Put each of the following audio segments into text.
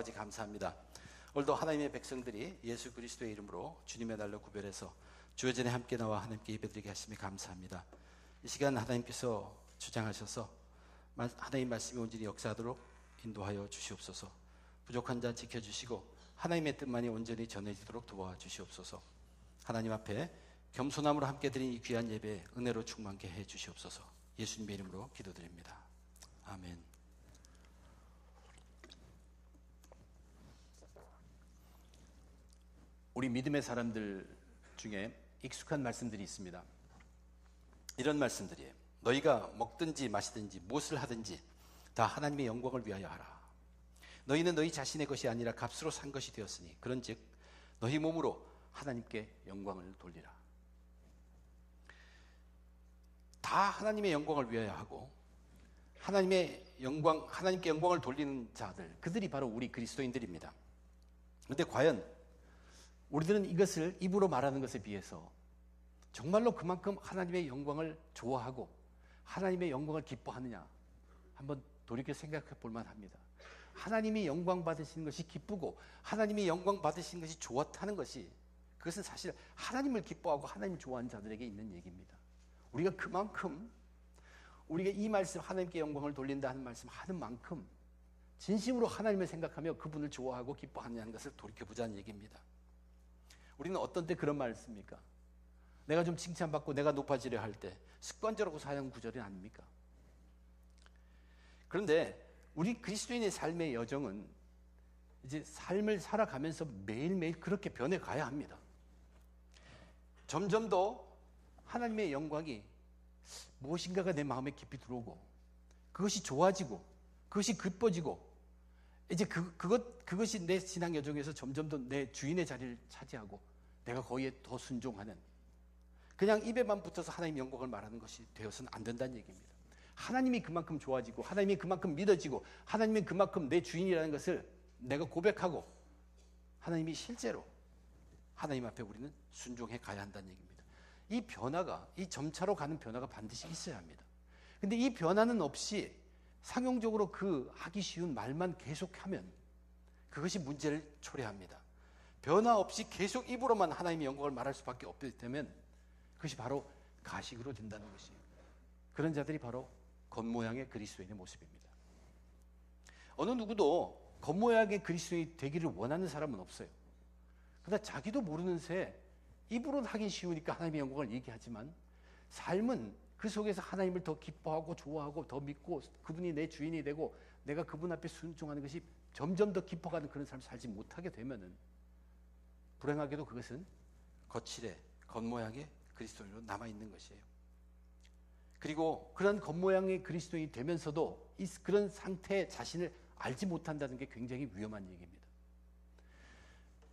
아버지 감사합니다. 오늘도 하나님의 백성들이 예수 그리스도의 이름으로 주님의 날로 구별해서 주여 전에 함께 나와 하나님께 예배드리게 하심에 감사합니다. 이 시간 하나님께서 주장하셔서 하나님 말씀이 온전히 역사하도록 인도하여 주시옵소서. 부족한 자 지켜주시고 하나님의 뜻만이 온전히 전해지도록 도와주시옵소서. 하나님 앞에 겸손함으로 함께 드린 이 귀한 예배 은혜로 충만케 해 주시옵소서. 예수님의 이름으로 기도드립니다. 아멘. 우리 믿음의 사람들 중에 익숙한 말씀들이 있습니다. 이런 말씀들이에요. 너희가 먹든지 마시든지 무엇을 하든지 다 하나님의 영광을 위하여 하라. 너희는 너희 자신의 것이 아니라 값으로 산 것이 되었으니 그런즉 너희 몸으로 하나님께 영광을 돌리라. 다 하나님의 영광을 위하여 하고 하나님께 영광을 돌리는 자들, 그들이 바로 우리 그리스도인들입니다. 그런데 과연 우리들은 이것을 입으로 말하는 것에 비해서 정말로 그만큼 하나님의 영광을 좋아하고 하나님의 영광을 기뻐하느냐, 한번 돌이켜 생각해 볼 만합니다. 하나님이 영광 받으시는 것이 기쁘고 하나님이 영광 받으시는 것이 좋다는 것이, 그것은 사실 하나님을 기뻐하고 하나님을 좋아하는 자들에게 있는 얘기입니다. 우리가 그만큼 우리가 이 말씀, 하나님께 영광을 돌린다 하는 말씀 하는 만큼 진심으로 하나님을 생각하며 그분을 좋아하고 기뻐하느냐는 것을 돌이켜보자는 얘기입니다. 우리는 어떤 때 그런 말을 씁니까? 내가 좀 칭찬받고 내가 높아지려 할 때 습관적으로 사용 구절이 아닙니까? 그런데 우리 그리스도인의 삶의 여정은 이제 삶을 살아가면서 매일매일 그렇게 변해가야 합니다. 점점 더 하나님의 영광이 무엇인가가 내 마음에 깊이 들어오고 그것이 좋아지고 그것이 기뻐지고 이제 그것이 내 신앙 여정에서 점점 더 내 주인의 자리를 차지하고 내가 거기에 더 순종하는, 그냥 입에만 붙어서 하나님 영광을 말하는 것이 되어서는 안 된다는 얘기입니다. 하나님이 그만큼 좋아지고 하나님이 그만큼 믿어지고 하나님이 그만큼 내 주인이라는 것을 내가 고백하고 하나님이 실제로 하나님 앞에 우리는 순종해 가야 한다는 얘기입니다. 이 변화가, 이 점차로 가는 변화가 반드시 있어야 합니다. 근데 이 변화는 없이 상용적으로 그 하기 쉬운 말만 계속하면 그것이 문제를 초래합니다. 변화 없이 계속 입으로만 하나님의 영광을 말할 수밖에 없게 되면 그것이 바로 가식으로 된다는 것이에요. 그런 자들이 바로 겉모양의 그리스도인의 모습입니다. 어느 누구도 겉모양의 그리스도인이 되기를 원하는 사람은 없어요. 그러나 자기도 모르는 새 입으로는 하긴 쉬우니까 하나님의 영광을 얘기하지만 삶은 그 속에서 하나님을 더 기뻐하고 좋아하고 더 믿고 그분이 내 주인이 되고 내가 그분 앞에 순종하는 것이 점점 더 깊어가는 그런 삶을 살지 못하게 되면은 불행하게도 그것은 거칠의 겉모양의 그리스도인으로 남아있는 것이에요. 그리고 그런 겉모양의 그리스도인이 되면서도 그런 상태의 자신을 알지 못한다는 게 굉장히 위험한 얘기입니다.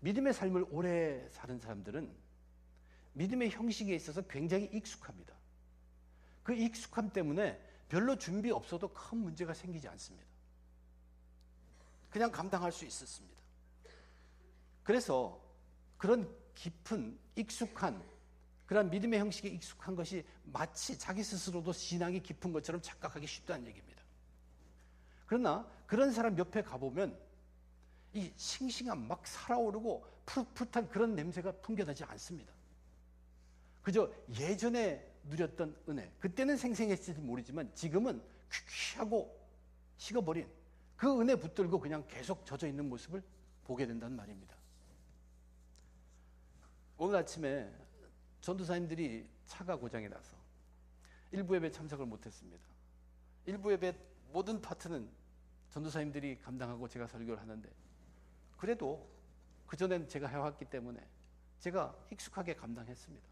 믿음의 삶을 오래 사는 사람들은 믿음의 형식에 있어서 굉장히 익숙합니다. 그 익숙함 때문에 별로 준비 없어도 큰 문제가 생기지 않습니다. 그냥 감당할 수 있었습니다. 그래서 그런 깊은 익숙한 그런 믿음의 형식에 익숙한 것이 마치 자기 스스로도 신앙이 깊은 것처럼 착각하기 쉽다는 얘기입니다. 그러나 그런 사람 옆에 가보면 이 싱싱한 막 살아오르고 풋풋한 그런 냄새가 풍겨나지 않습니다. 그저 예전에 누렸던 은혜, 그때는 생생했을지 모르지만 지금은 퀴퀴하고 식어버린 그 은혜 붙들고 그냥 계속 젖어 있는 모습을 보게 된다는 말입니다. 오늘 아침에 전도사님들이 차가 고장이 나서 일부 예배 참석을 못했습니다. 일부 예배 모든 파트는 전도사님들이 감당하고 제가 설교를 하는데 그래도 그전엔 제가 해왔기 때문에 제가 익숙하게 감당했습니다.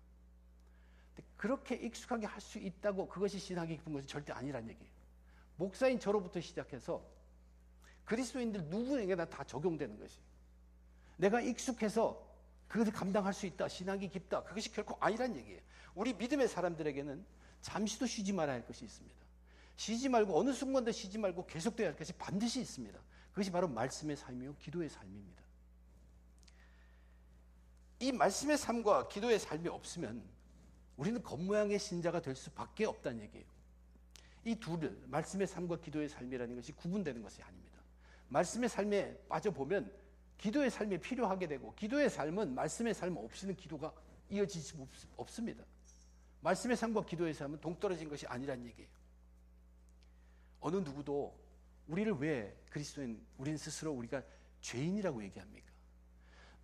그렇게 익숙하게 할 수 있다고 그것이 신학이 깊은 것은 절대 아니란 얘기예요. 목사인 저로부터 시작해서 그리스도인들 누구에게나 다 적용되는 것이, 내가 익숙해서 그것을 감당할 수 있다, 신학이 깊다, 그것이 결코 아니란 얘기예요. 우리 믿음의 사람들에게는 잠시도 쉬지 말아야 할 것이 있습니다. 쉬지 말고 어느 순간도 쉬지 말고 계속돼야 할 것이 반드시 있습니다. 그것이 바로 말씀의 삶이요 기도의 삶입니다. 이 말씀의 삶과 기도의 삶이 없으면 우리는 겉모양의 신자가 될 수밖에 없다는 얘기예요. 이 둘을, 말씀의 삶과 기도의 삶이라는 것이 구분되는 것이 아닙니다. 말씀의 삶에 빠져보면 기도의 삶이 필요하게 되고, 기도의 삶은 말씀의 삶 없이는 기도가 이어지지 없습니다. 말씀의 삶과 기도의 삶은 동떨어진 것이 아니란 얘기예요. 어느 누구도 우리를 왜 그리스도인 우리는 스스로 우리가 죄인이라고 얘기합니까?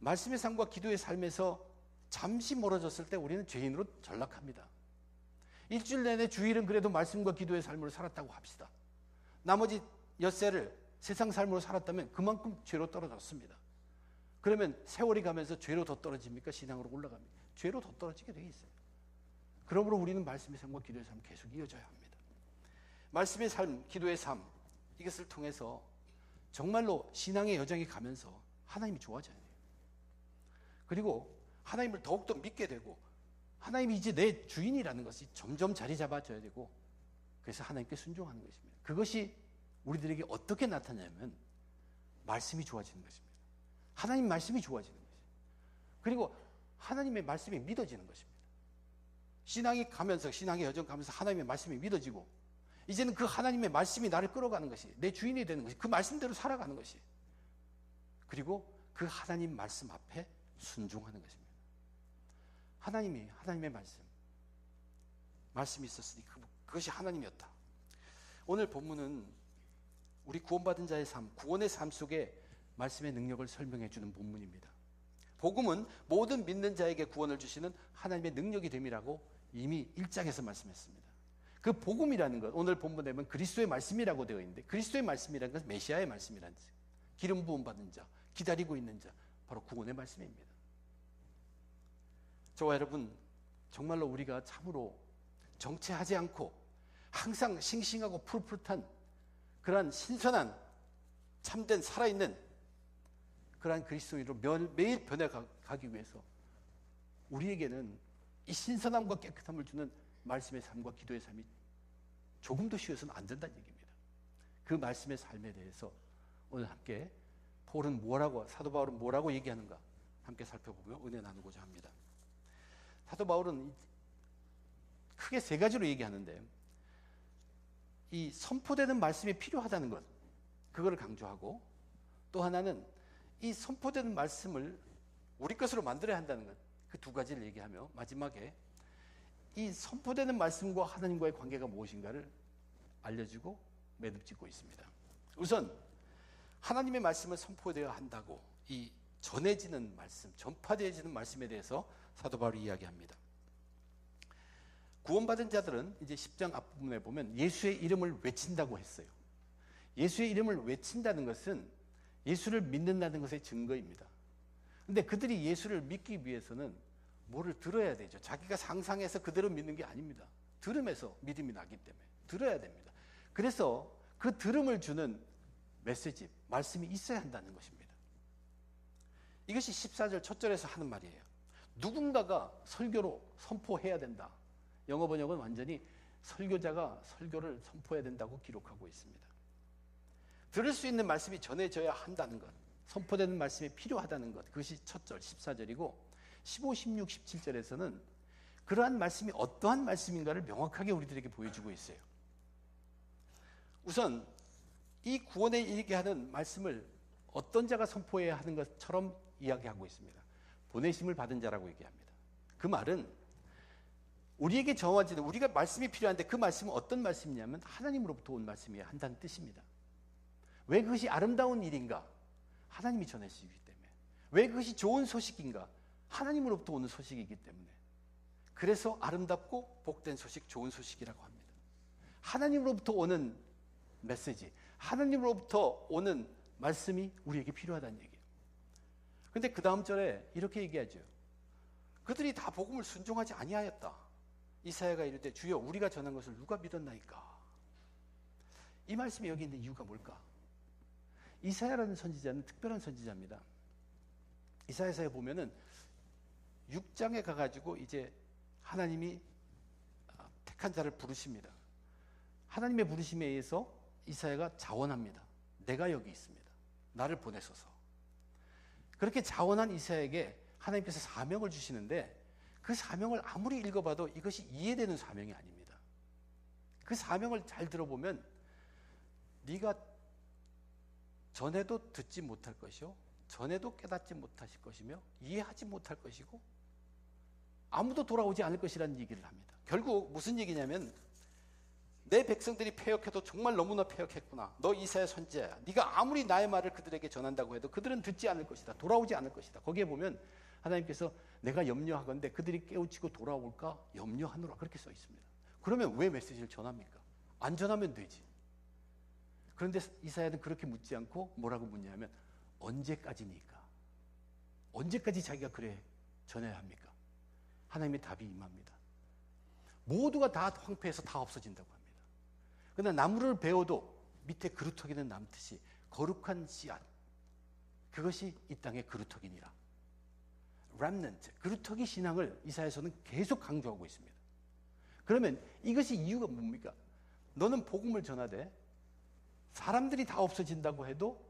말씀의 삶과 기도의 삶에서 잠시 멀어졌을 때 우리는 죄인으로 전락합니다. 일주일 내내 주일은 그래도 말씀과 기도의 삶으로 살았다고 합시다. 나머지 엿새를 세상 삶으로 살았다면 그만큼 죄로 떨어졌습니다. 그러면 세월이 가면서 죄로 더 떨어집니까? 신앙으로 올라갑니까? 죄로 더 떨어지게 돼 있어요. 그러므로 우리는 말씀의 삶과 기도의 삶 계속 이어져야 합니다. 말씀의 삶, 기도의 삶, 이것을 통해서 정말로 신앙의 여정이 가면서 하나님이 좋아져야 돼요. 그리고 하나님을 더욱더 믿게 되고, 하나님이 이제 내 주인이라는 것이 점점 자리 잡아져야 되고, 그래서 하나님께 순종하는 것입니다. 그것이 우리들에게 어떻게 나타나냐면 말씀이 좋아지는 것입니다. 하나님 말씀이 좋아지는 것입니다. 그리고 하나님의 말씀이 믿어지는 것입니다. 신앙이 가면서, 신앙의 여정 가면서 하나님의 말씀이 믿어지고, 이제는 그 하나님의 말씀이 나를 끌어가는 것이, 내 주인이 되는 것이, 그 말씀대로 살아가는 것이, 그리고 그 하나님 말씀 앞에 순종하는 것입니다. 하나님의 말씀이 있었으니 그것이 하나님이었다. 오늘 본문은 우리 구원받은 자의 삶, 구원의 삶 속에 말씀의 능력을 설명해 주는 본문입니다. 복음은 모든 믿는 자에게 구원을 주시는 하나님의 능력이 됨이라고 이미 1장에서 말씀했습니다. 그 복음이라는 것, 오늘 본문에 보면 그리스도의 말씀이라고 되어 있는데, 그리스도의 말씀이라는 것은 메시아의 말씀이라는 뜻이에요. 기름 부음 받은 자, 기다리고 있는 자, 바로 구원의 말씀입니다. 저와 여러분, 정말로 우리가 참으로 정체하지 않고 항상 싱싱하고 푸릇푸릇한 그러한 신선한 참된 살아있는 그러한 그리스도인으로 매일 변해가기 위해서 우리에게는 이 신선함과 깨끗함을 주는 말씀의 삶과 기도의 삶이 조금도 쉬어서는 안 된다는 얘기입니다. 그 말씀의 삶에 대해서 오늘 함께 사도 바울은 뭐라고 얘기하는가 함께 살펴보며 은혜 나누고자 합니다. 사도 바울은 크게 세 가지로 얘기하는데, 이 선포되는 말씀이 필요하다는 것, 그거를 강조하고, 또 하나는 이 선포되는 말씀을 우리 것으로 만들어야 한다는 것, 그 두 가지를 얘기하며 마지막에 이 선포되는 말씀과 하나님과의 관계가 무엇인가를 알려주고 매듭짓고 있습니다. 우선 하나님의 말씀을 선포되어야 한다고, 이 전해지는 말씀, 전파되어지는 말씀에 대해서 사도 바울이 이야기합니다. 구원받은 자들은 이제 10장 앞부분에 보면 예수의 이름을 외친다고 했어요. 예수의 이름을 외친다는 것은 예수를 믿는다는 것의 증거입니다. 그런데 그들이 예수를 믿기 위해서는 뭐를 들어야 되죠. 자기가 상상해서 그대로 믿는 게 아닙니다. 들으면서 믿음이 나기 때문에 들어야 됩니다. 그래서 그 들음을 주는 메시지, 말씀이 있어야 한다는 것입니다. 이것이 14절 첫 절에서 하는 말이에요. 누군가가 설교로 선포해야 된다. 영어 번역은 완전히 설교자가 설교를 선포해야 된다고 기록하고 있습니다. 들을 수 있는 말씀이 전해져야 한다는 것, 선포되는 말씀이 필요하다는 것, 그것이 첫 절 14절이고 15, 16, 17절에서는 그러한 말씀이 어떠한 말씀인가를 명확하게 우리들에게 보여주고 있어요. 우선 이 구원에 이르게 하는 말씀을 어떤 자가 선포해야 하는 것처럼 이야기하고 있습니다. 보내심을 받은 자라고 얘기합니다. 그 말은 우리에게 정해지는, 우리가 말씀이 필요한데 그 말씀은 어떤 말씀이냐면 하나님으로부터 온 말씀이어야 한다는 뜻입니다. 왜 그것이 아름다운 일인가? 하나님이 전해주시기 때문에. 왜 그것이 좋은 소식인가? 하나님으로부터 오는 소식이기 때문에. 그래서 아름답고 복된 소식, 좋은 소식이라고 합니다. 하나님으로부터 오는 메시지, 하나님으로부터 오는 말씀이 우리에게 필요하다는 얘기예요. 그런데 그 다음 절에 이렇게 얘기하죠. 그들이 다 복음을 순종하지 아니하였다. 이사야가 이르되 주여 우리가 전한 것을 누가 믿었나이까? 이 말씀이 여기 있는 이유가 뭘까? 이사야라는 선지자는 특별한 선지자입니다. 이사야서에 보면은 6장에 가가지고 이제 하나님이 택한 자를 부르십니다. 하나님의 부르심에 의해서 이사야가 자원합니다. 내가 여기 있습니다. 나를 보내소서. 그렇게 자원한 이사야에게 하나님께서 사명을 주시는데, 그 사명을 아무리 읽어봐도 이것이 이해되는 사명이 아닙니다. 그 사명을 잘 들어보면 네가 전에도 듣지 못할 것이요 전에도 깨닫지 못하실 것이며 이해하지 못할 것이고 아무도 돌아오지 않을 것이라는 얘기를 합니다. 결국 무슨 얘기냐면 내 백성들이 패역해도 정말 너무나 패역했구나. 너 이사야 선지자야. 네가 아무리 나의 말을 그들에게 전한다고 해도 그들은 듣지 않을 것이다. 돌아오지 않을 것이다. 거기에 보면 하나님께서 내가 염려하건대 그들이 깨우치고 돌아올까 염려하노라 그렇게 써 있습니다. 그러면 왜 메시지를 전합니까? 안 전하면 되지. 그런데 이사야는 그렇게 묻지 않고 뭐라고 묻냐면 언제까지니까? 언제까지 자기가 그래 전해야 합니까? 하나님의 답이 임합니다. 모두가 다 황폐해서 다 없어진다고 합니다. 그러나 나무를 베어도 밑에 그루터기는 남듯이 거룩한 씨앗, 그것이 이 땅의 그루터기니라. 렘넌트, 그루터기 신앙을 이사야서는 계속 강조하고 있습니다. 그러면 이것이 이유가 뭡니까? 너는 복음을 전하되 사람들이 다 없어진다고 해도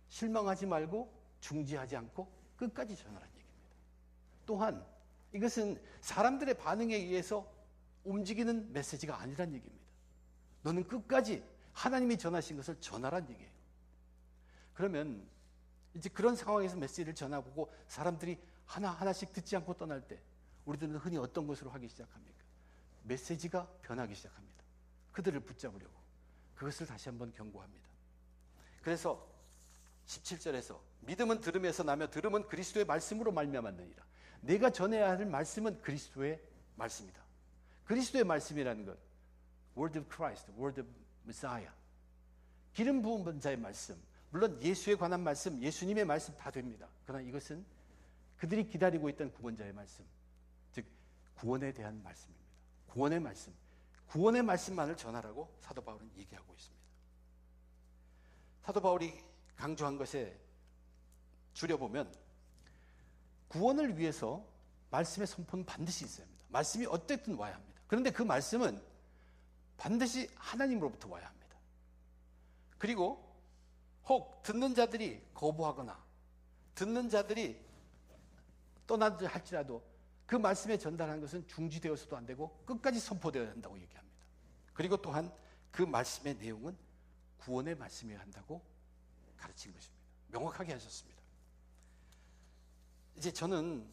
실망하지 말고 중지하지 않고 끝까지 전하라는 얘기입니다. 또한 이것은 사람들의 반응에 의해서 움직이는 메시지가 아니란 얘기입니다. 너는 끝까지 하나님이 전하신 것을 전하란 얘기예요. 그러면 이제 그런 상황에서 메시지를 전하고 사람들이 하나하나씩 듣지 않고 떠날 때 우리들은 흔히 어떤 것으로 하기 시작합니까? 메시지가 변하기 시작합니다. 그들을 붙잡으려고. 그것을 다시 한번 경고합니다. 그래서 17절에서 믿음은 들음에서 나며 들음은 그리스도의 말씀으로 말미암았느니라. 내가 전해야 할 말씀은 그리스도의 말씀이다. 그리스도의 말씀이라는 것, Word of Christ, Word of Messiah, 기름 부은 자의 말씀, 물론 예수에 관한 말씀, 예수님의 말씀 다 됩니다. 그러나 이것은 그들이 기다리고 있던 구원자의 말씀, 즉 구원에 대한 말씀입니다. 구원의 말씀, 구원의 말씀만을 전하라고 사도 바울은 얘기하고 있습니다. 사도 바울이 강조한 것에 줄여보면 구원을 위해서 말씀의 선포는 반드시 있어야 합니다. 말씀이 어쨌든 와야 합니다. 그런데 그 말씀은 반드시 하나님으로부터 와야 합니다. 그리고 혹 듣는 자들이 거부하거나 듣는 자들이 떠나지 할지라도 그 말씀에 전달한 것은 중지되어서도 안 되고 끝까지 선포되어야 한다고 얘기합니다. 그리고 또한 그 말씀의 내용은 구원의 말씀이어야 한다고 가르친 것입니다. 명확하게 하셨습니다. 이제 저는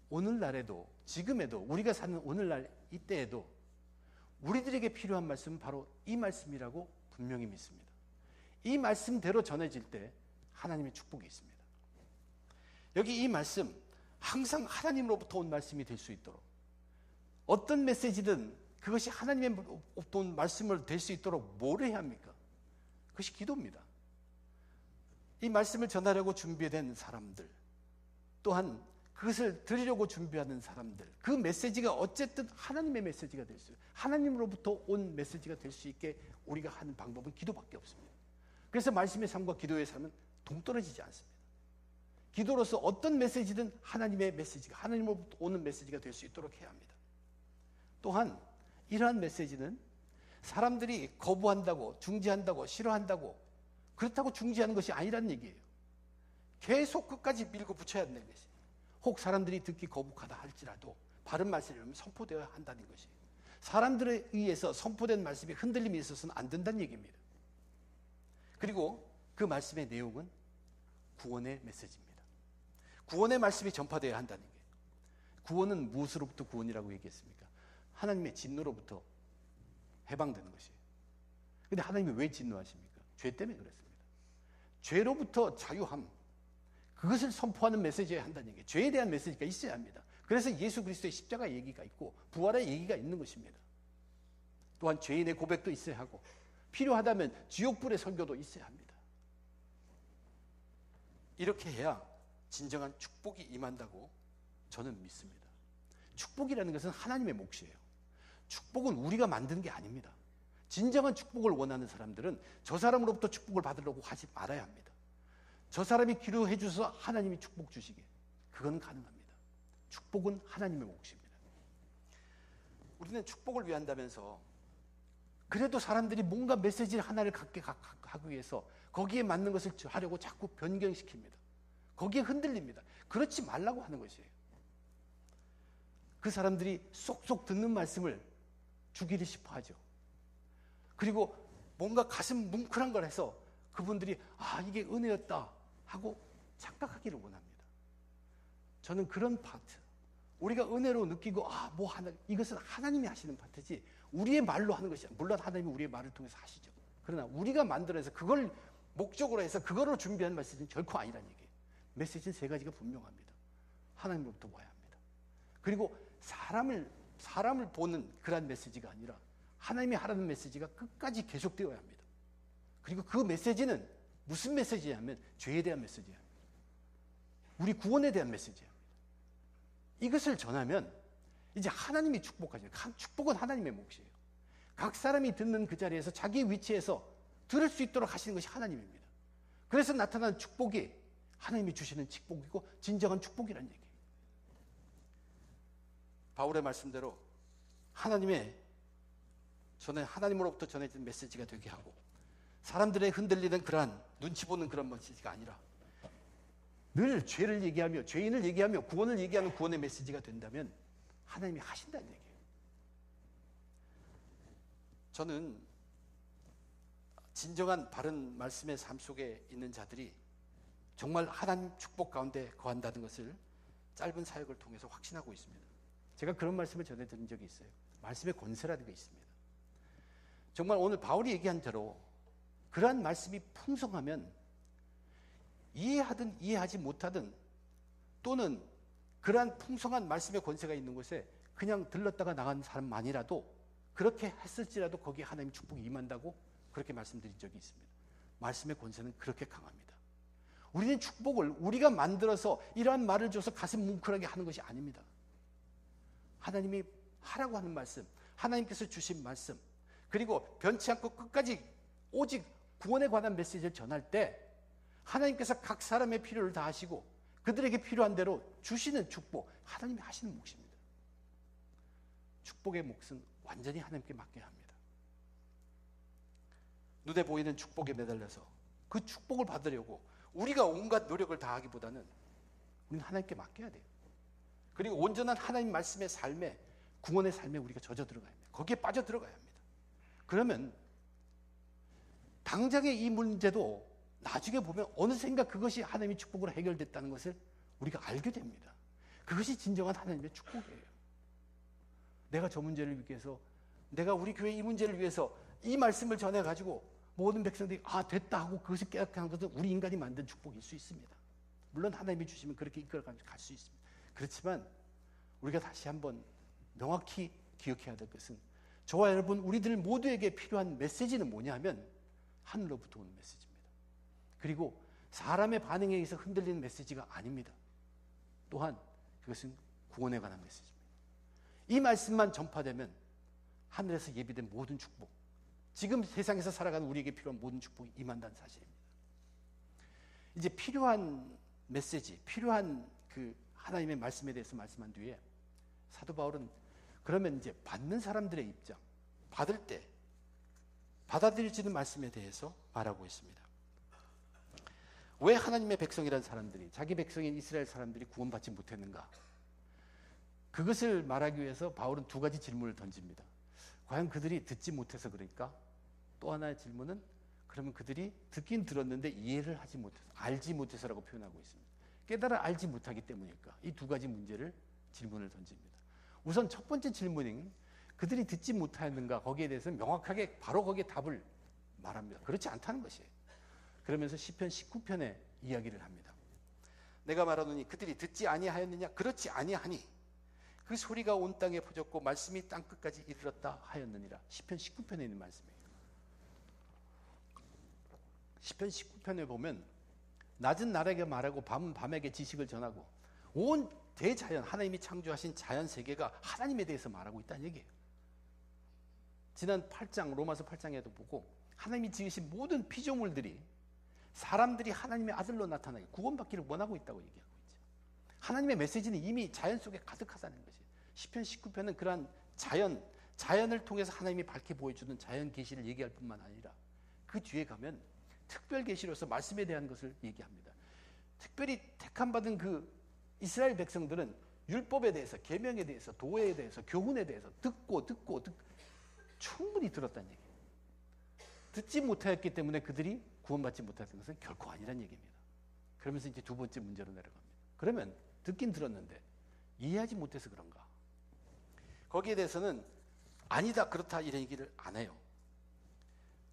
오늘날에도 지금에도 우리가 사는 오늘날 이때에도 우리들에게 필요한 말씀은 바로 이 말씀이라고 분명히 믿습니다. 이 말씀대로 전해질 때 하나님의 축복이 있습니다. 여기 이 말씀 항상 하나님으로부터 온 말씀이 될 수 있도록 어떤 메시지든 그것이 하나님으로부터 온 말씀을 될 수 있도록 뭘 해야 합니까? 그것이 기도입니다. 이 말씀을 전하려고 준비된 사람들 또한 그것을 드리려고 준비하는 사람들 그 메시지가 어쨌든 하나님의 메시지가 될 수 있어요. 하나님으로부터 온 메시지가 될 수 있게 우리가 하는 방법은 기도밖에 없습니다. 그래서 말씀의 삶과 기도의 삶은 동떨어지지 않습니다. 기도로서 어떤 메시지든 하나님의 메시지가 하나님으로부터 오는 메시지가 될 수 있도록 해야 합니다. 또한 이러한 메시지는 사람들이 거부한다고 중지한다고 싫어한다고 그렇다고 중지하는 것이 아니라는 얘기예요. 계속 끝까지 밀고 붙여야 한다는 것이. 혹 사람들이 듣기 거북하다 할지라도 바른 말씀을 선포되어야 한다는 것이. 사람들에 의해서 선포된 말씀이 흔들림이 있어서는 안 된다는 얘기입니다. 그리고 그 말씀의 내용은 구원의 메시지입니다. 구원의 말씀이 전파되어야 한다는 게. 구원은 무엇으로부터 구원이라고 얘기했습니까? 하나님의 진노로부터 해방되는 것이에요. 그런데 하나님이 왜 진노하십니까? 죄 때문에 그렇습니다. 죄로부터 자유함, 그것을 선포하는 메시지여야 한다는 얘기예요. 죄에 대한 메시지가 있어야 합니다. 그래서 예수 그리스도의 십자가 얘기가 있고 부활의 얘기가 있는 것입니다. 또한 죄인의 고백도 있어야 하고 필요하다면 지옥불의 설교도 있어야 합니다. 이렇게 해야 진정한 축복이 임한다고 저는 믿습니다. 축복이라는 것은 하나님의 몫이에요. 축복은 우리가 만드는 게 아닙니다. 진정한 축복을 원하는 사람들은 저 사람으로부터 축복을 받으려고 하지 말아야 합니다. 저 사람이 기도해 주셔서 하나님이 축복 주시게. 그건 가능합니다. 축복은 하나님의 몫입니다. 우리는 축복을 위한다면서 그래도 사람들이 뭔가 메시지 하나를 갖게 하기 위해서 거기에 맞는 것을 하려고 자꾸 변경시킵니다. 거기에 흔들립니다. 그렇지 말라고 하는 것이에요. 그 사람들이 쏙쏙 듣는 말씀을 주기를 싶어 하죠. 그리고 뭔가 가슴 뭉클한 걸 해서 그분들이 이게 은혜였다 하고 착각하기를 원합니다. 저는 그런 파트, 우리가 은혜로 느끼고 이것은 하나님이 하시는 파트지 우리의 말로 하는 것이, 물론 하나님이 우리의 말을 통해서 하시죠. 그러나 우리가 만들어서 그걸 목적으로 해서 그걸로 준비한 메시지는 결코 아니라는 얘기예요. 메시지는 세 가지가 분명합니다. 하나님으로부터 와야 합니다. 그리고 사람을 보는 그런 메시지가 아니라 하나님이 하라는 메시지가 끝까지 계속되어야 합니다. 그리고 그 메시지는 무슨 메시지냐면 죄에 대한 메시지예요. 우리 구원에 대한 메시지예요. 이것을 전하면 이제 하나님이 축복하시는, 축복은 하나님의 몫이에요. 각 사람이 듣는 그 자리에서 자기 위치에서 들을 수 있도록 하시는 것이 하나님입니다. 그래서 나타나는 축복이 하나님이 주시는 축복이고 진정한 축복이라는 얘기예요. 바울의 말씀대로 하나님으로부터 전해진 메시지가 되게 하고 사람들의 흔들리는 그러한 눈치 보는 그런 메시지가 아니라 늘 죄를 얘기하며 죄인을 얘기하며 구원을 얘기하는 구원의 메시지가 된다면 하나님이 하신다는 얘기예요. 저는 진정한 바른 말씀의 삶 속에 있는 자들이 정말 하나님 축복 가운데 거한다는 것을 짧은 사역을 통해서 확신하고 있습니다. 제가 그런 말씀을 전해드린 적이 있어요. 말씀의 권세라는 게 있습니다. 정말 오늘 바울이 얘기한 대로 그러한 말씀이 풍성하면 이해하든 이해하지 못하든 또는 그러한 풍성한 말씀의 권세가 있는 곳에 그냥 들렀다가 나간 사람만이라도 그렇게 했을지라도 거기에 하나님의 축복이 임한다고 그렇게 말씀드린 적이 있습니다. 말씀의 권세는 그렇게 강합니다. 우리는 축복을 우리가 만들어서 이러한 말을 줘서 가슴 뭉클하게 하는 것이 아닙니다. 하나님이 하라고 하는 말씀, 하나님께서 주신 말씀, 그리고 변치 않고 끝까지 오직 구원에 관한 메시지를 전할 때 하나님께서 각 사람의 필요를 다 하시고 그들에게 필요한 대로 주시는 축복, 하나님이 하시는 몫입니다. 축복의 몫은 완전히 하나님께 맡겨야 합니다. 눈에 보이는 축복에 매달려서 그 축복을 받으려고 우리가 온갖 노력을 다하기보다는 우리는 하나님께 맡겨야 돼요. 그리고 온전한 하나님 말씀의 삶에, 구원의 삶에 우리가 젖어 들어가야 합니다. 거기에 빠져 들어가야 합니다. 그러면 당장의 이 문제도 나중에 보면 어느샌가 그것이 하나님의 축복으로 해결됐다는 것을 우리가 알게 됩니다. 그것이 진정한 하나님의 축복이에요. 내가 저 문제를 위해서, 내가 우리 교회 이 문제를 위해서 이 말씀을 전해가지고 모든 백성들이 됐다 하고 그것을 깨닫게 하는 것은 우리 인간이 만든 축복일 수 있습니다. 물론 하나님이 주시면 그렇게 이끌어가면서 갈 수 있습니다. 그렇지만 우리가 다시 한번 명확히 기억해야 될 것은 저와 여러분 우리들 모두에게 필요한 메시지는 뭐냐 하면 하늘로부터 오는 메시지입니다. 그리고 사람의 반응에 의해서 흔들리는 메시지가 아닙니다. 또한 그것은 구원에 관한 메시지입니다. 이 말씀만 전파되면 하늘에서 예비된 모든 축복, 지금 세상에서 살아가는 우리에게 필요한 모든 축복이 임한다는 사실입니다. 이제 필요한 메시지, 필요한 그 하나님의 말씀에 대해서 말씀한 뒤에 사도 바울은 그러면 이제 받는 사람들의 입장, 받을 때 받아들여지는 말씀에 대해서 말하고 있습니다. 왜 하나님의 백성이라는 사람들이, 자기 백성인 이스라엘 사람들이 구원받지 못했는가? 그것을 말하기 위해서 바울은 두 가지 질문을 던집니다. 과연 그들이 듣지 못해서 그러니까? 또 하나의 질문은 그러면 그들이 듣긴 들었는데 이해를 하지 못해서, 알지 못해서라고 표현하고 있습니다. 깨달아 알지 못하기 때문일까? 이 두 가지 질문을 던집니다. 우선 첫 번째 질문인 그들이 듣지 못하였는가, 거기에 대해서는 명확하게 바로 거기에 답을 말합니다. 그렇지 않다는 것이에요. 그러면서 시편 19편의 이야기를 합니다. 내가 말하노니 그들이 듣지 아니하였느냐? 그렇지 아니하니 그 소리가 온 땅에 퍼졌고 말씀이 땅 끝까지 이르렀다 하였느니라. 시편 19편에 있는 말씀이에요. 시편 19편에 보면 낮은 날에게 말하고 밤은 밤에게 지식을 전하고 온 대자연, 하나님이 창조하신 자연 세계가 하나님에 대해서 말하고 있다는 얘기예요. 지난 8장, 로마서 8장에도 보고 하나님이 지으신 모든 피조물들이 사람들이 하나님의 아들로 나타나게 구원받기를 원하고 있다고 얘기하고 있죠. 하나님의 메시지는 이미 자연 속에 가득하다는 것이에요. 시편 19편은 그러한 자연을 통해서 하나님이 밝게 보여주는 자연 계시를 얘기할 뿐만 아니라 그 뒤에 가면 특별 계시로서 말씀에 대한 것을 얘기합니다. 특별히 택함받은 그 이스라엘 백성들은 율법에 대해서, 계명에 대해서, 도에 대해서, 교훈에 대해서 듣고 충분히 들었다는 얘기예요. 듣지 못하였기 때문에 그들이 구원받지 못하는 것은 결코 아니란 얘기입니다. 그러면서 이제 두 번째 문제로 내려갑니다. 그러면 듣긴 들었는데 이해하지 못해서 그런가? 거기에 대해서는 아니다, 그렇다 이런 얘기를 안 해요.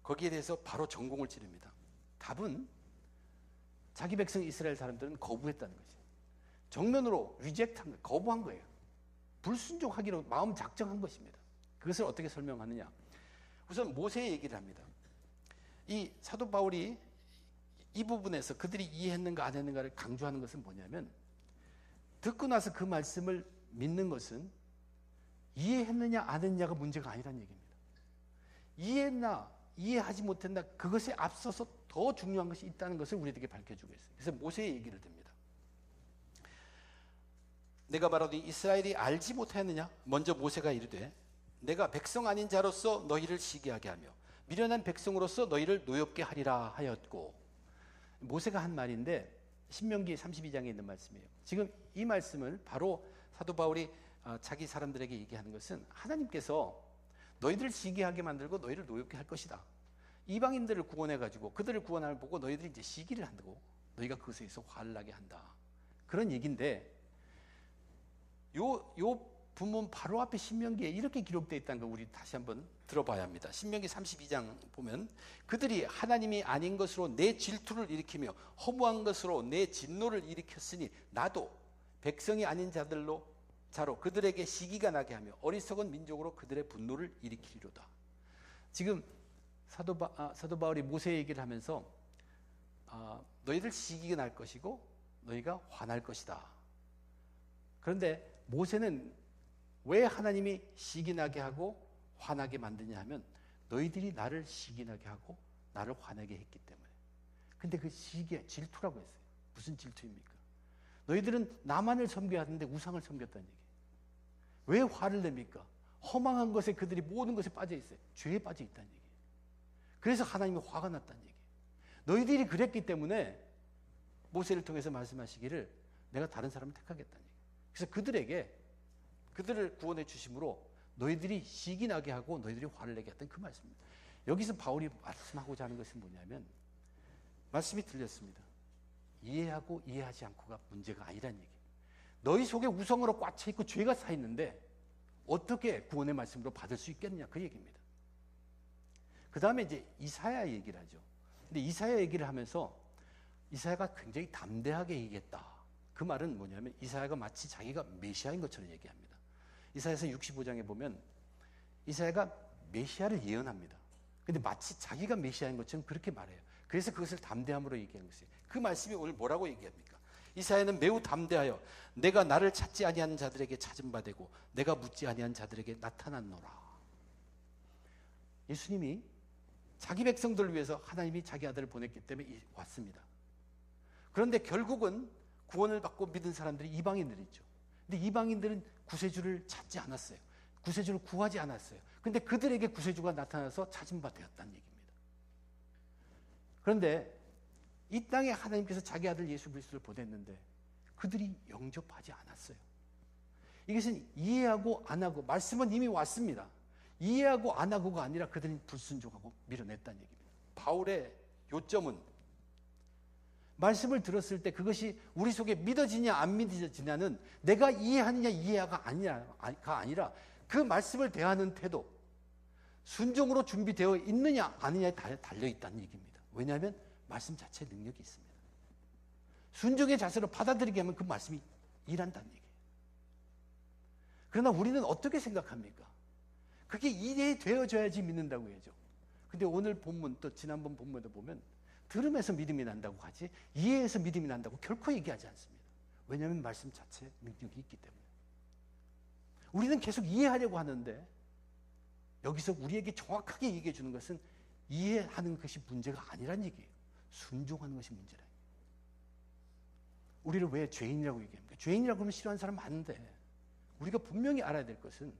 거기에 대해서 바로 전공을 찌릅니다. 답은 자기 백성 이스라엘 사람들은 거부했다는 거죠. 정면으로 리젝트한, 거부한 거예요. 불순종하기로 마음 작정한 것입니다. 그것을 어떻게 설명하느냐? 우선 모세의 얘기를 합니다. 이 사도 바울이 이 부분에서 그들이 이해했는가 안 했는가를 강조하는 것은 뭐냐면, 듣고 나서 그 말씀을 믿는 것은 이해했느냐 안 했느냐가 문제가 아니라는 얘기입니다. 이해했나 이해하지 못했나 그것에 앞서서 더 중요한 것이 있다는 것을 우리에게 밝혀주고 있어요. 그래서 모세의 얘기를 듭니다. 내가 말하되 이스라엘이 알지 못하였느냐? 먼저 모세가 이르되 내가 백성 아닌 자로서 너희를 시기하게 하며 미련한 백성으로서 너희를 노엽게 하리라 하였고, 모세가 한 말인데 신명기 32장에 있는 말씀이에요. 지금 이 말씀을 바로 사도 바울이 자기 사람들에게 얘기하는 것은 하나님께서 너희들을 시기하게 만들고 너희를 노엽게 할 것이다. 이방인들을 구원해가지고 그들을 구원함을 보고 너희들이 이제 시기를 한다고, 너희가 그것에서 화를 나게 한다. 그런 얘기인데, 요 본문 바로 앞에 신명기에 이렇게 기록되어 있다는 걸 우리 다시 한번 들어봐야 합니다. 신명기 32장 보면 그들이 하나님이 아닌 것으로 내 질투를 일으키며 허무한 것으로 내 진노를 일으켰으니 나도 백성이 아닌 자로 그들에게 시기가 나게 하며 어리석은 민족으로 그들의 분노를 일으키리로다. 지금 사도 바울이 모세 얘기를 하면서 너희들 시기가 날 것이고 너희가 화날 것이다. 그런데 모세는 왜 하나님이 시기나게 하고 화나게 만드냐 하면 너희들이 나를 시기나게 하고 나를 화나게 했기 때문에. 근데 그 시기에 질투라고 했어요. 무슨 질투입니까? 너희들은 나만을 섬겨야 하는데 우상을 섬겼다는 얘기예요. 왜 화를 냅니까? 허망한 것에 그들이 모든 것에 빠져 있어요. 죄에 빠져 있다는 얘기예요. 그래서 하나님이 화가 났다는 얘기예요. 너희들이 그랬기 때문에 모세를 통해서 말씀하시기를 내가 다른 사람을 택하겠다는 얘기예요. 그래서 그들을 구원해 주심으로 너희들이 시기 나게 하고 너희들이 화를 내게 했던 그 말씀입니다. 여기서 바울이 말씀하고자 하는 것은 뭐냐면, 말씀이 들렸습니다. 이해하고 이해하지 않고가 문제가 아니라는 얘기예요. 너희 속에 우성으로 꽉 차 있고 죄가 차 있는데 어떻게 구원의 말씀으로 받을 수 있겠느냐, 그 얘기입니다. 그 다음에 이제 이사야 얘기를 하죠. 근데 이사야 얘기를 하면서 이사야가 굉장히 담대하게 얘기했다. 그 말은 뭐냐면 이사야가 마치 자기가 메시아인 것처럼 얘기합니다. 이사야서 65장에 보면 이사야가 메시아를 예언합니다. 근데 마치 자기가 메시아인 것처럼 그렇게 말해요. 그래서 그것을 담대함으로 얘기하는 것이에요. 그 말씀이 오늘 뭐라고 얘기합니까? 이사야는 매우 담대하여 내가 나를 찾지 아니하는 자들에게 찾은 바 되고 내가 묻지 아니한 자들에게 나타났노라. 예수님이 자기 백성들을 위해서 하나님이 자기 아들을 보냈기 때문에 왔습니다. 그런데 결국은 구원을 받고 믿은 사람들이 이방인들이죠. 근데 이방인들은 구세주를 찾지 않았어요. 구세주를 구하지 않았어요. 근데 그들에게 구세주가 나타나서 찾은 바 되었다는 얘기입니다. 그런데 이 땅에 하나님께서 자기 아들 예수 그리스도를 보냈는데 그들이 영접하지 않았어요. 이것은 이해하고 안 하고, 말씀은 이미 왔습니다. 이해하고 안 하고가 아니라 그들은 불순종하고 밀어냈다는 얘기입니다. 바울의 요점은 말씀을 들었을 때 그것이 우리 속에 믿어지냐 안 믿어지냐는 내가 이해하느냐 이해가 아니라 그 말씀을 대하는 태도, 순종으로 준비되어 있느냐 아니냐에 달려있다는 얘기입니다. 왜냐하면 말씀 자체에 능력이 있습니다. 순종의 자세로 받아들이게 하면 그 말씀이 일한다는 얘기예요. 그러나 우리는 어떻게 생각합니까? 그게 이해되어져야지 믿는다고 해야죠. 근데 오늘 본문 또 지난번 본문도 보면 들으면서 믿음이 난다고 하지 이해해서 믿음이 난다고 결코 얘기하지 않습니다. 왜냐하면 말씀 자체에 능력이 있기 때문에. 우리는 계속 이해하려고 하는데 여기서 우리에게 정확하게 얘기해 주는 것은 이해하는 것이 문제가 아니란 얘기예요. 순종하는 것이 문제라. 우리를 왜 죄인이라고 얘기합니까? 죄인이라고 하면 싫어하는 사람 많은데 우리가 분명히 알아야 될 것은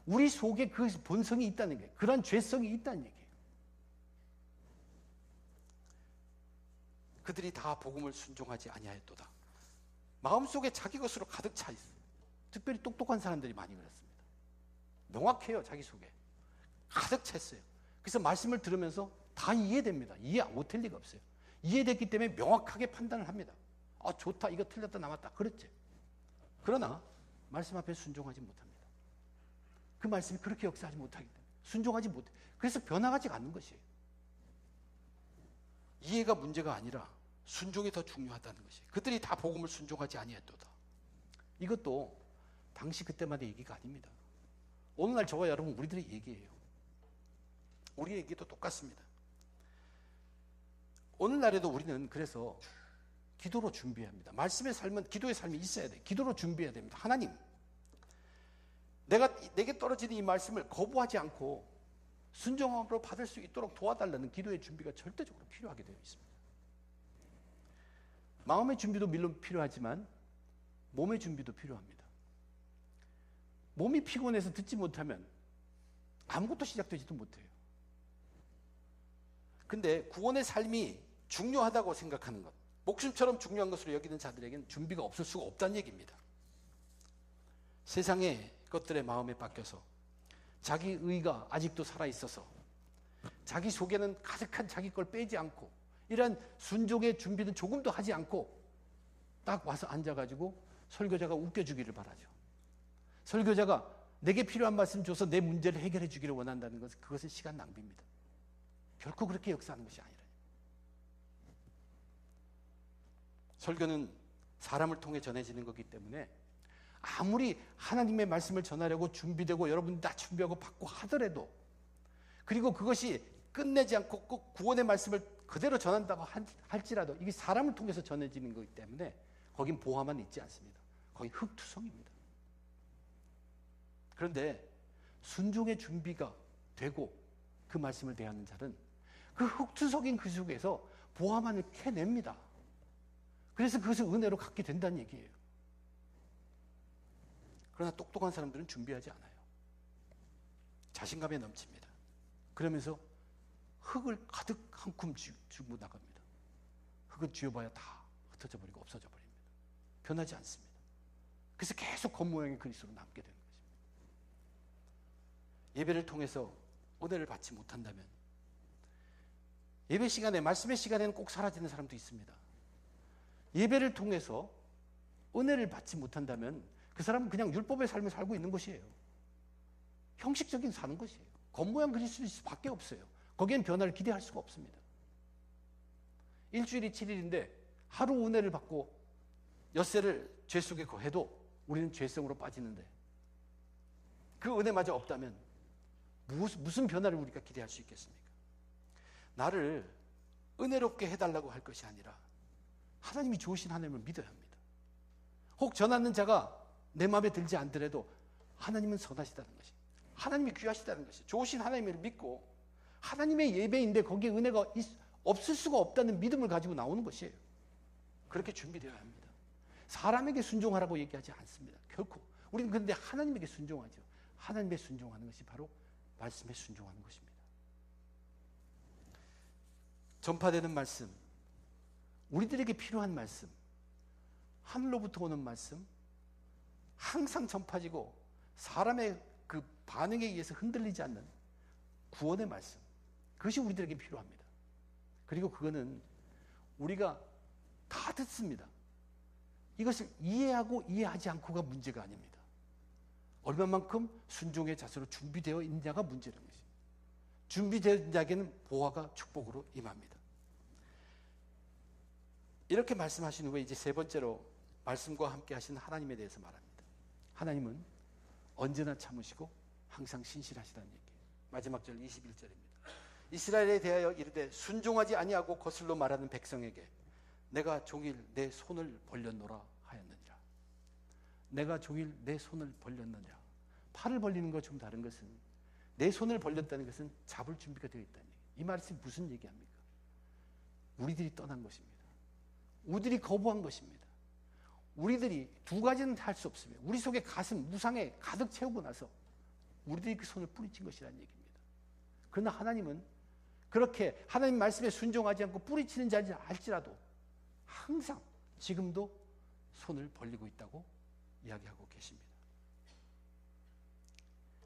우리 속에 그 본성이 있다는 거예요. 그런 죄성이 있다는 얘기예요. 그들이 다 복음을 순종하지 아니하였도다. 마음속에 자기 것으로 가득 차 있어요. 특별히 똑똑한 사람들이 많이 그렇습니다. 명확해요. 자기 속에 가득 찼어요. 그래서 말씀을 들으면서 다 이해됩니다. 이해 못할 리가 없어요. 이해됐기 때문에 명확하게 판단을 합니다. 아, 좋다, 이거 틀렸다, 남았다, 그렇지. 그러나 말씀 앞에 순종하지 못합니다. 그 말씀이 그렇게 역사하지 못하기 때문에 순종하지 못해. 그래서 변화하지 않는 것이에요. 이해가 문제가 아니라 순종이 더 중요하다는 것이. 그들이 다 복음을 순종하지 아니했도다. 이것도 당시 그때마다 얘기가 아닙니다. 오늘날 저와 여러분 우리들의 얘기예요. 우리의 얘기도 똑같습니다. 오늘날에도 우리는 그래서 기도로 준비해야 합니다. 말씀의 삶은 기도의 삶이 있어야 돼. 기도로 준비해야 됩니다. 하나님, 내게 떨어지는 이 말씀을 거부하지 않고 순종함으로 받을 수 있도록 도와달라는 기도의 준비가 절대적으로 필요하게 되어 있습니다. 마음의 준비도 물론 필요하지만 몸의 준비도 필요합니다. 몸이 피곤해서 듣지 못하면 아무것도 시작되지도 못해요. 근데 구원의 삶이 중요하다고 생각하는 것, 목숨처럼 중요한 것으로 여기는 자들에게는 준비가 없을 수가 없다는 얘기입니다. 세상의 것들의 마음에 뺏겨서 자기 의가 아직도 살아있어서 자기 속에는 가득한 자기 걸 빼지 않고 이런 순종의 준비는 조금도 하지 않고 딱 와서 앉아가지고 설교자가 웃겨주기를 바라죠. 설교자가 내게 필요한 말씀 줘서 내 문제를 해결해 주기를 원한다는 것은 그것은 시간 낭비입니다. 결코 그렇게 역사하는 것이 아니라. 설교는 사람을 통해 전해지는 거기 때문에 아무리 하나님의 말씀을 전하려고 준비되고 여러분이 다 준비하고 받고 하더라도, 그리고 그것이 끝내지 않고 꼭 구원의 말씀을 그대로 전한다고 할지라도 이게 사람을 통해서 전해지는 거기 때문에 거긴 보화만 있지 않습니다. 거기 흙투성입니다. 그런데 순종의 준비가 되고 그 말씀을 대하는 자는 그 흙투성인 그 속에서 보화만을 캐냅니다. 그래서 그것을 은혜로 갖게 된다는 얘기예요. 그러나 똑똑한 사람들은 준비하지 않아요. 자신감에 넘칩니다. 그러면서 흙을 가득 한 줌 쥐고 나갑니다. 흙은 쥐어봐야 다 흩어져 버리고 없어져 버립니다. 변하지 않습니다. 그래서 계속 겉모양의 그리스도로 남게 되는 것입니다. 예배를 통해서 은혜를 받지 못한다면, 예배 시간에, 말씀의 시간에는 꼭 사라지는 사람도 있습니다. 예배를 통해서 은혜를 받지 못한다면 그 사람은 그냥 율법의 삶을 살고 있는 것이에요. 형식적인 사는 것이에요. 겉모양 그리스도일 수밖에 없어요. 거기엔 변화를 기대할 수가 없습니다. 일주일이 7일인데 하루 은혜를 받고 엿새를 죄 속에 거해도 우리는 죄성으로 빠지는데 그 은혜마저 없다면 무슨 변화를 우리가 기대할 수 있겠습니까? 나를 은혜롭게 해달라고 할 것이 아니라 하나님이 좋으신 하나님을 믿어야 합니다. 혹 전하는 자가 내 마음에 들지 않더라도 하나님은 선하시다는 것이, 하나님이 귀하시다는 것이, 좋으신 하나님을 믿고 하나님의 예배인데 거기에 은혜가 없을 수가 없다는 믿음을 가지고 나오는 것이에요. 그렇게 준비되어야 합니다. 사람에게 순종하라고 얘기하지 않습니다. 결코. 우리는 그런데 하나님에게 순종하죠. 하나님에 순종하는 것이 바로 말씀에 순종하는 것입니다. 전파되는 말씀, 우리들에게 필요한 말씀, 하늘로부터 오는 말씀, 항상 전파지고 사람의 그 반응에 의해서 흔들리지 않는 구원의 말씀, 그것이 우리들에게 필요합니다. 그리고 그거는 우리가 다 듣습니다. 이것을 이해하고 이해하지 않고가 문제가 아닙니다. 얼마만큼 순종의 자세로 준비되어 있느냐가 문제는 것입니다. 준비된 자에게는 보화가 축복으로 임합니다. 이렇게 말씀하신 후에 이제 세 번째로 말씀과 함께 하신 하나님에 대해서 말합니다. 하나님은 언제나 참으시고 항상 신실하시다는 얘기예요. 마지막 절 21절입니다. 이스라엘에 대하여 이르되 순종하지 아니하고 거슬러 말하는 백성에게 내가 종일 내 손을 벌렸노라 하였느니라. 내가 종일 내 손을 벌렸느니라. 팔을 벌리는 것 좀 다른 것은, 내 손을 벌렸다는 것은 잡을 준비가 되어 있다는 얘기예요. 이 말씀이 무슨 얘기합니까? 우리들이 떠난 것입니다. 우리들이 거부한 것입니다. 우리들이 두 가지는 할 수 없습니다. 우리 속에 가슴, 무상에 가득 채우고 나서 우리들이 그 손을 뿌리친 것이라는 얘기입니다. 그러나 하나님은 그렇게 하나님 말씀에 순종하지 않고 뿌리치는 자지 할지라도 항상 지금도 손을 벌리고 있다고 이야기하고 계십니다.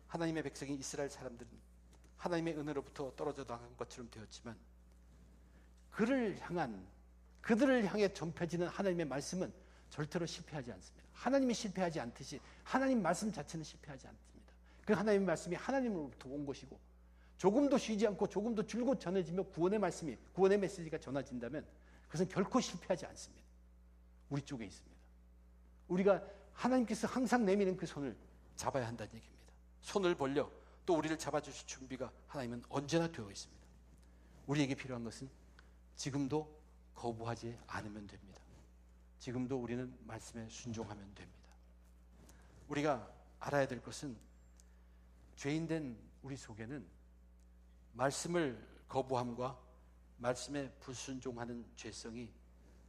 하나님의 백성인 이스라엘 사람들은 하나님의 은혜로부터 떨어져 나간 것처럼 되었지만 그들을 향해 전해지는 하나님의 말씀은 절대로 실패하지 않습니다. 하나님이 실패하지 않듯이 하나님 말씀 자체는 실패하지 않습니다. 그 하나님의 말씀이 하나님으로부터 온 것이고 조금도 쉬지 않고 조금도 줄곧 전해지며 구원의 말씀이, 구원의 메시지가 전해진다면 그것은 결코 실패하지 않습니다. 우리 쪽에 있습니다. 우리가 하나님께서 항상 내미는 그 손을 잡아야 한다는 얘기입니다. 손을 벌려 또 우리를 잡아주실 준비가 하나님은 언제나 되어 있습니다. 우리에게 필요한 것은 지금도 거부하지 않으면 됩니다. 지금도 우리는 말씀에 순종하면 됩니다. 우리가 알아야 될 것은 죄인된 우리 속에는 말씀을 거부함과 말씀에 불순종하는 죄성이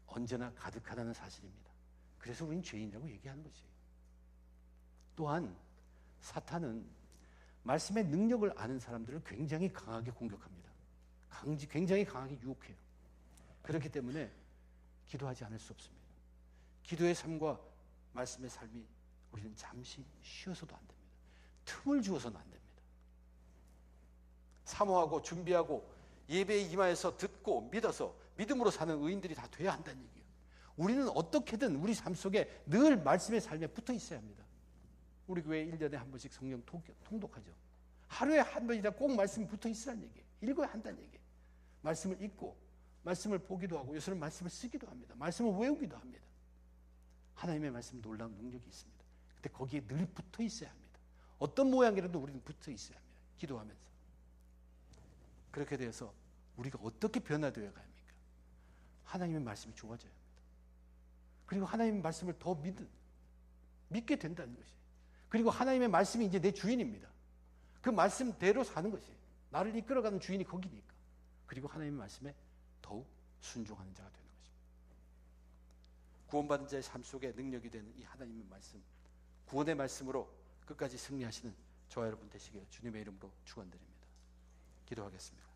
언제나 가득하다는 사실입니다. 그래서 우리는 죄인이라고 얘기하는 것이에요. 또한 사탄은 말씀의 능력을 아는 사람들을 굉장히 강하게 공격합니다. 굉장히 강하게 유혹해요. 그렇기 때문에 기도하지 않을 수 없습니다. 기도의 삶과 말씀의 삶이 우리는 잠시 쉬어서도 안 됩니다. 틈을 주어서는 안 됩니다. 사모하고 준비하고 예배에 임하여서 듣고 믿어서 믿음으로 사는 의인들이 다 돼야 한다는 얘기예요. 우리는 어떻게든 우리 삶 속에 늘 말씀의 삶에 붙어 있어야 합니다. 우리 교회 1년에 한 번씩 성경 통독하죠. 하루에 한 번이나 꼭 말씀이 붙어 있으라는 얘기예요. 읽어야 한다는 얘기예요. 말씀을 읽고 말씀을 보기도 하고 요새는 말씀을 쓰기도 합니다. 말씀을 외우기도 합니다. 하나님의 말씀 놀라운 능력이 있습니다. 근데 거기에 늘 붙어 있어야 합니다. 어떤 모양이라도 우리는 붙어 있어야 합니다. 기도하면서. 그렇게 되어서 우리가 어떻게 변화되어 가야 합니까? 하나님의 말씀이 좋아져야 합니다. 그리고 하나님의 말씀을 더 믿게 된다는 것이에요. 그리고 하나님의 말씀이 이제 내 주인입니다. 그 말씀대로 사는 것이에요. 나를 이끌어가는 주인이 거기니까. 그리고 하나님의 말씀에 더욱 순종하는 자가 되는 것입니다. 구원받은 자의 삶 속에 능력이 되는 이 하나님의 말씀, 구원의 말씀으로 끝까지 승리하시는 저와 여러분 되시길 주님의 이름으로 축원드립니다. 기도하겠습니다.